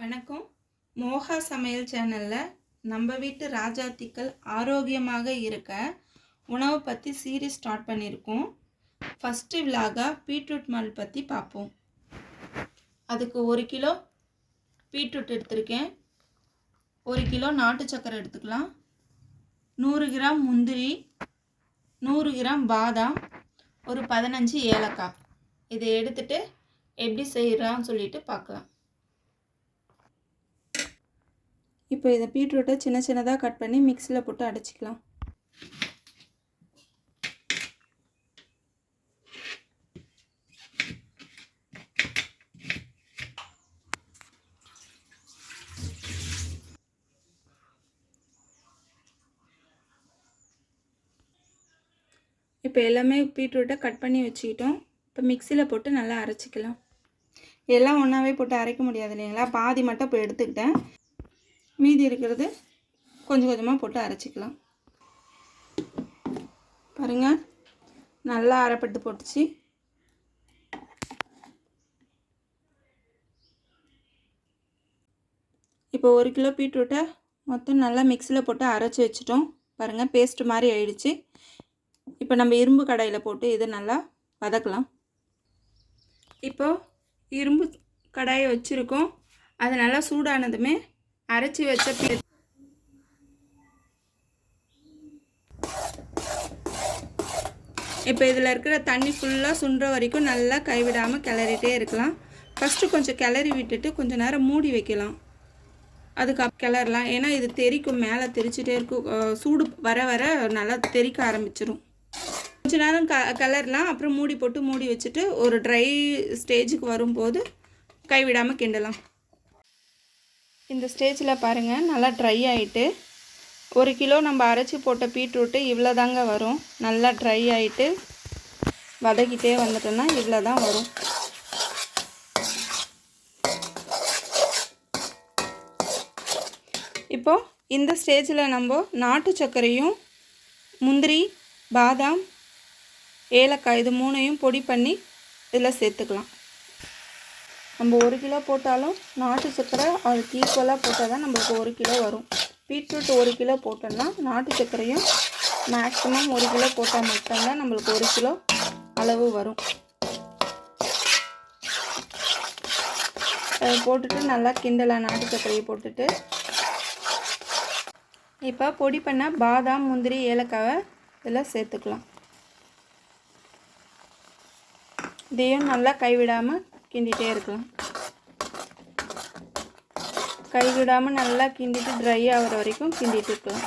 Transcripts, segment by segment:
வணக்கம். மோகா சமையல் சேனலில் நம்ம வீட்டு ராஜாத்திகள் ஆரோக்கியமாக இருக்க உணவை பற்றி சீரீஸ் ஸ்டார்ட் பண்ணியிருக்கோம். ஃபஸ்ட்டு விலாகாக பீட்ரூட் மால் பற்றி பார்ப்போம். அதுக்கு 1 கிலோ பீட்ரூட் எடுத்திருக்கேன். 1 கிலோ நாட்டு சக்கரை எடுத்துக்கலாம். 100 கிராம் முந்திரி, 100 கிராம் பாதாம், ஒரு 15 ஏலக்காய். இதை எடுத்துகிட்டு எப்படி செய்கிறான்னு சொல்லிட்டு பார்க்கலாம். இப்போ இதை பீட்ரூட்டை சின்ன சின்னதாக கட் பண்ணி மிக்ஸியில் போட்டு அடைச்சிக்கலாம். இப்போ எல்லாமே பீட்ரூட்டை கட் பண்ணி வச்சுக்கிட்டோம். இப்போ மிக்ஸியில் போட்டு நல்லா அரைச்சிக்கலாம். எல்லாம் ஒன்றாவே போட்டு அரைக்க முடியாது இல்லைங்களா, பாதி மட்டும் இப்போ எடுத்துக்கிட்டேன். மீதி இருக்கிறது கொஞ்சம் கொஞ்சமாக போட்டு அரைச்சிக்கலாம். பாருங்கள், நல்லா அரைப்பட்டு போட்டுச்சு. இப்போ 1 கிலோ பீட்ரூட்டை மொத்தம் நல்லா மிக்ஸியில் போட்டு அரைச்சி வச்சிட்டோம். பாருங்கள், பேஸ்ட் மாதிரி ஆயிடுச்சு. இப்போ நம்ம இரும்பு கடாயில் போட்டு இதை நல்லா வதக்கலாம். இப்போ இரும்பு கடாயை வச்சுருக்கோம். அது நல்லா சூடானதுமே அரைச்சி வச்ச இப்போ இதில் இருக்கிற தண்ணி ஃபுல்லாக சுண்டுற வரைக்கும் நல்லா கைவிடாமல் கிளறிட்டே இருக்கலாம். ஃபஸ்ட்டு கொஞ்சம் கிளறி விட்டுட்டு கொஞ்சம் நேரம் மூடி வைக்கலாம். அதுக்கு கிளறலாம், ஏன்னா இது தெறிக்கும், மேலே தெரிச்சிட்டே இருக்கும். சூடு வர வர நல்லா தெறிக்க ஆரம்பிச்சிடும். கொஞ்சம் நேரம் கிளறலாம். அப்புறம் மூடி போட்டு மூடி வச்சுட்டு ஒரு ட்ரை ஸ்டேஜுக்கு வரும்போது கைவிடாமல் கிண்டலாம். இந்த ஸ்டேஜில் பாருங்கள், நல்லா ட்ரை ஆகிட்டு 1 கிலோ நம்ம அரைச்சி போட்ட பீட்ரூட்டு இவ்வளோ தாங்க வரும். நல்லா ட்ரை ஆகிட்டு வதக்கிட்டே வந்துட்டோன்னா இவ்வளோ தான் வரும். இப்போது இந்த ஸ்டேஜில் நம்ம நாட்டு சர்க்கரையும் முந்திரி, பாதாம், ஏலக்காய் இது 3ஐயும் பொடி பண்ணி இதில் சேர்த்துக்கலாம். நம்ம 1 கிலோ போட்டாலும் நாட்டு சர்க்கரை அதுக்கு ஈக்குவலாக போட்டால் தான் நம்மளுக்கு 1 கிலோ வரும். பீட்ரூட் 1 கிலோ போட்டோம்னா நாட்டு சர்க்கரையும் மேக்ஸிமம் 1 கிலோ போட்டால் மட்டும்தான் நம்மளுக்கு 1 கிலோ அளவு வரும். அதை போட்டுட்டு நல்லா கிண்டலாம். நாட்டு சர்க்கரையை போட்டுட்டு இப்போ பொடி பண்ண பாதாம், முந்திரி, ஏலக்காவை இதில் சேர்த்துக்கலாம். இதையும் நல்லா கைவிடாமல் கிண்டிகிட்டே இருக்கலாம். கைவிடாமல் நல்லா கிண்டிட்டு ட்ரை ஆகிற வரைக்கும் கிண்டிட்டு இருக்கலாம்.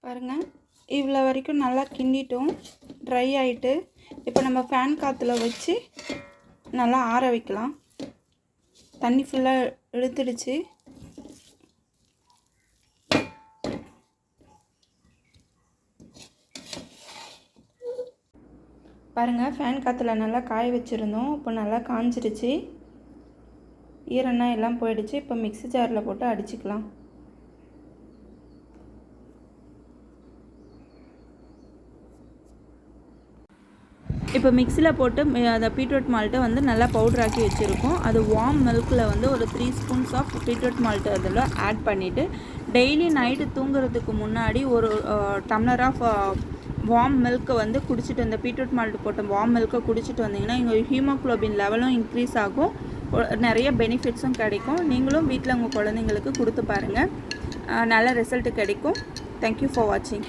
பாருங்கள், இவ்வளோ வரைக்கும் நல்லா கிண்டிட்டோம். ட்ரை ஆகிட்டு இப்போ நம்ம ஃபேன் காற்றுல வச்சு நல்லா ஆற வைக்கலாம். தண்ணி ஃபுல்லாக இழுத்துடுச்சு. பாருங்கள், ஃபேன் காற்றுல நல்லா காய வச்சுருந்தோம். இப்போ நல்லா காஞ்சிடுச்சு. ஈரன்னா எல்லாம் போயிடுச்சு. இப்போ மிக்ஸி ஜாரில் போட்டு அடிச்சுக்கலாம். இப்போ மிக்ஸியில் போட்டு அந்த பீட்ரூட் மால்ட்டை வந்து நல்லா பவுட்ராக்கி வச்சுருக்கோம். அது வார்ம் மில்கில் வந்து ஒரு 3 ஸ்பூன்ஸ் ஆஃப் பீட்ரூட் மால்ட்டு அதில் ஆட் பண்ணிவிட்டு டெய்லி நைட்டு தூங்குறதுக்கு முன்னாடி ஒரு டம்ளர் ஆஃப் வார்ம் மில்க்கை வந்து குடிச்சிட்டு, இந்த பீட்ரூட் மால்ட்டு போட்ட வார்ம் மில்க்கை குடிச்சிட்டு வந்தீங்கன்னா எங்கள் ஹீமோக்ளோபின் லெவலும் இன்க்ரீஸ் ஆகும். நிறைய பெனிஃபிட்ஸும் கிடைக்கும். நீங்களும் வீட்டில் உங்கள் குழந்தைங்களுக்கு கொடுத்து பாருங்கள், நல்ல ரிசல்ட்டு கிடைக்கும். தேங்க்யூ ஃபார் வாட்சிங்.